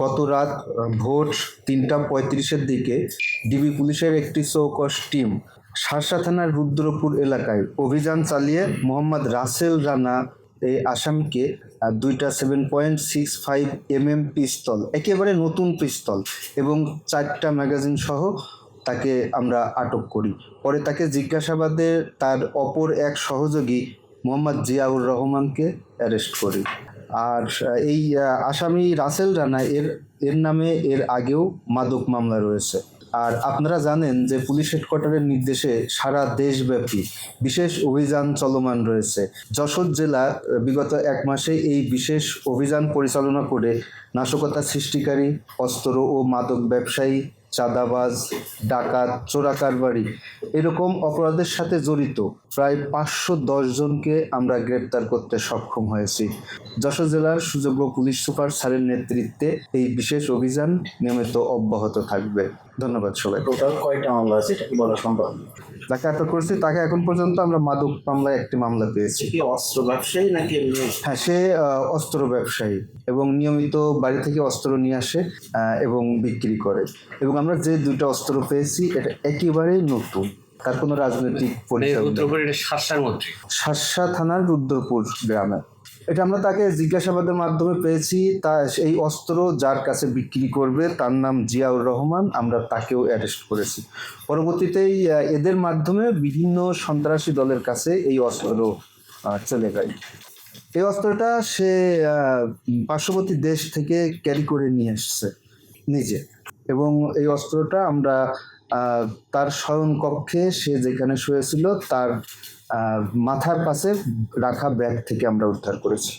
গত রাত ভোর ৩টা ৩৫-এর দিকে ডিবি পুলিশের একটি চৌকস টিম শার্শা থানার রুদ্রপুর এলাকায় অভিযান চালিয়ে মোহাম্মদ রাসেল রানা এই আসামিকে 2টা 7.65 পিস্তল, একেবারে নতুন পিস্তল এবং 4টা ম্যাগাজিন সহ তাকে আমরা আটক করি। পরে তাকে জিজ্ঞাসাবাদে তার অপর এক সহযোগী মোহাম্মদ জিয়াউর রহমানকে অ্যারেস্ট করি। আর এই আসামি রাসেল রানা এর নামে এর আগেও মাদক মামলা রয়েছে। আর আপনারা জানেন যে পুলিশ হেডকোয়ার্টারের নির্দেশে সারা দেশব্যাপী বিশেষ অভিযান চলমান রয়েছে। যশোর জেলা বিগত 1 মাসে এই বিশেষ অভিযান পরিচালনা করে নাশকতা সৃষ্টিকারী, অস্ত্র ও মাদক ব্যবসায়ী, চাঁদাবাজ, ডাকাত, চোরাকারবারি এরকম অপরাধের সাথে জড়িত প্রায় 510 জনকে আমরা গ্রেপ্তার করতে সক্ষম হয়েছি। যশোর জেলার সুযোগ্য পুলিশ সুপার স্যারের নেতৃত্বে এই বিশেষ অভিযান নিয়মিত অব্যাহত থাকবে। ধন্যবাদ সবাই। টোটাল কয়টা মামলা আছে এটা কি বলা সম্ভব? যাকে আটক করেছি তাকে এখন পর্যন্ত আমরা মাদক মামলায় একটি মামলা পেয়েছি। কি অস্ত্র ব্যবসায়ী নাকি এমনি? হ্যাঁ, সে অস্ত্র ব্যবসায়ী এবং নিয়মিত বাড়ি থেকে অস্ত্র নিয়ে আসে এবং বিক্রি করে। এবং আমরা যে 2টা অস্ত্র পেয়েছি এটা একেবারেই নতুন, তার কোনো রাজনৈতিক পরিচয় নেই। শার্শা থানার রুদ্রপুর গ্রামে এটা আমরা তাকে জিজ্ঞাসাবাদের মাধ্যমে পেয়েছি। তা এই অস্ত্র যার কাছে বিক্রি করবে তার নাম জিয়াউর রহমান, আমরা তাকেও অ্যারেস্ট করেছি। পরবর্তীতেই এদের মাধ্যমে বিভিন্ন সন্ত্রাসী দলের কাছে এই অস্ত্র চলে যায়। এই অস্ত্রটা সে পার্শ্ববর্তী দেশ থেকে ক্যারি করে নিয়ে এসছে নিজে, এবং এই অস্ত্রটা আমরা তার শয়ন কক্ষে সে যেখানে শুয়েছিল তার মাথার পাশে রাখা ব্যাগ থেকে আমরা উদ্ধার করেছি।